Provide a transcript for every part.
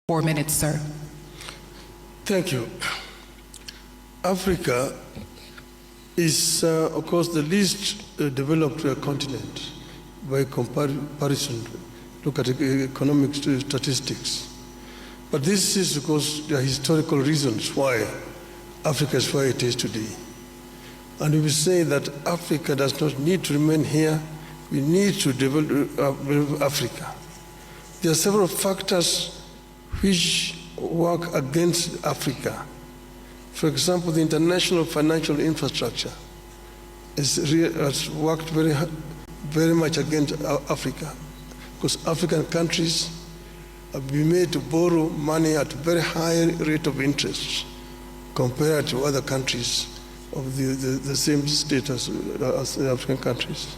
4 minutes, sir. Thank you. Africa is, of course, the least developed continent by comparison. Look at economic statistics. But this is because there are historical reasons why Africa is where it is today. And we will say that Africa does not need to remain here. We need to develop Africa. There are several factors which work against Africa. For example, the international financial infrastructure has worked very much against Africa, because African countries have been made to borrow money at a very high rate of interest compared to other countries of the same status as the African countries.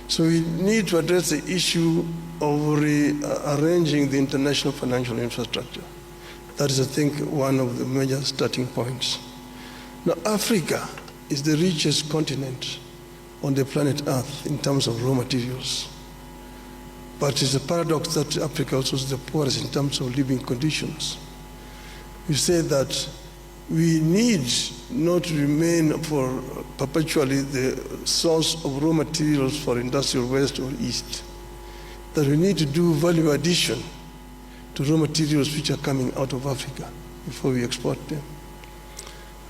So we need to address the issue of rearranging the international financial infrastructure. That is, I think, one of the major starting points. Now, Africa is the richest continent on the planet Earth in terms of raw materials. But it's a paradox that Africa also is the poorest in terms of living conditions. We say that we need not to remain for perpetually the source of raw materials for industrial west or east. That we need to do value addition to raw materials which are coming out of Africa before we export them.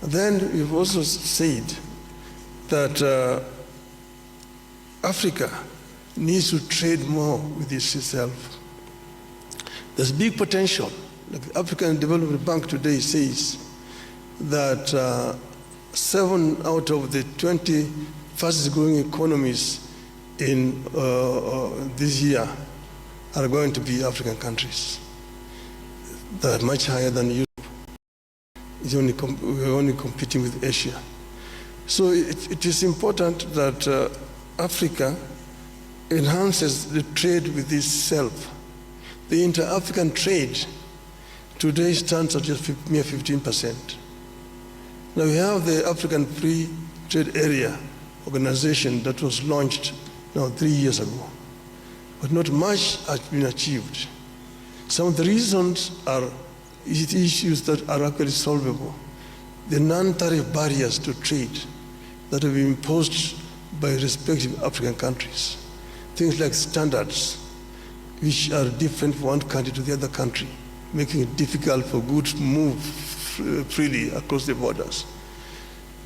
And then we've also said that Africa needs to trade more with itself. There's big potential. Like the African Development Bank today says that 7 out of the 20 fastest growing economies in this year are going to be African countries. That are much higher than Europe. We're only competing with Asia. So it is important that Africa enhances the trade with itself. The inter-African trade today stands at just mere 15%. Now we have the African Free Trade Area organization that was launched now 3 years ago, but not much has been achieved. Some of the reasons are issues that are actually solvable. The non-tariff barriers to trade that have been imposed by respective African countries. Things like standards, which are different from one country to the other country, making it difficult for goods to move freely across the borders.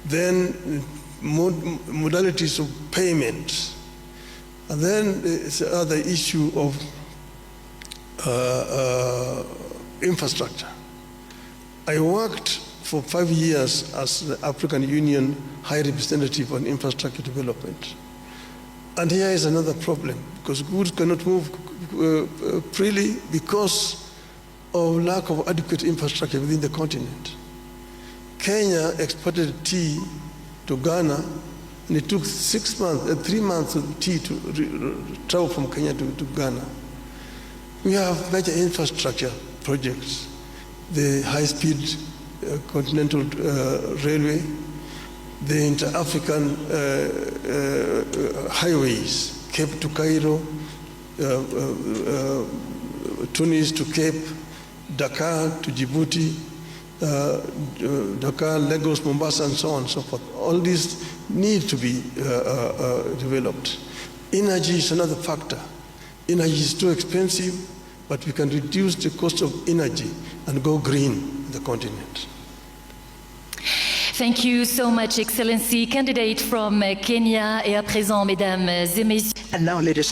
Then modalities of payment. And then it's the other issue of infrastructure. I worked for 5 years as the African Union High Representative on Infrastructure Development. And here is another problem, because goods cannot move freely because of lack of adequate infrastructure within the continent. Kenya exported tea to Ghana, and it took 3 months of tea to travel from Kenya to Ghana. We have major infrastructure projects, the high-speed continental railway, the inter-African highways, Cape to Cairo, Tunis to Cape, Dakar to Djibouti, Dakar, Lagos, Mombasa, and so on and so forth. All these need to be developed. Energy is another factor. Energy is too expensive, but we can reduce the cost of energy and go green in the continent. Thank you so much, Excellency. Candidate from Kenya, et à présent, mesdames et messieurs. And now, ladies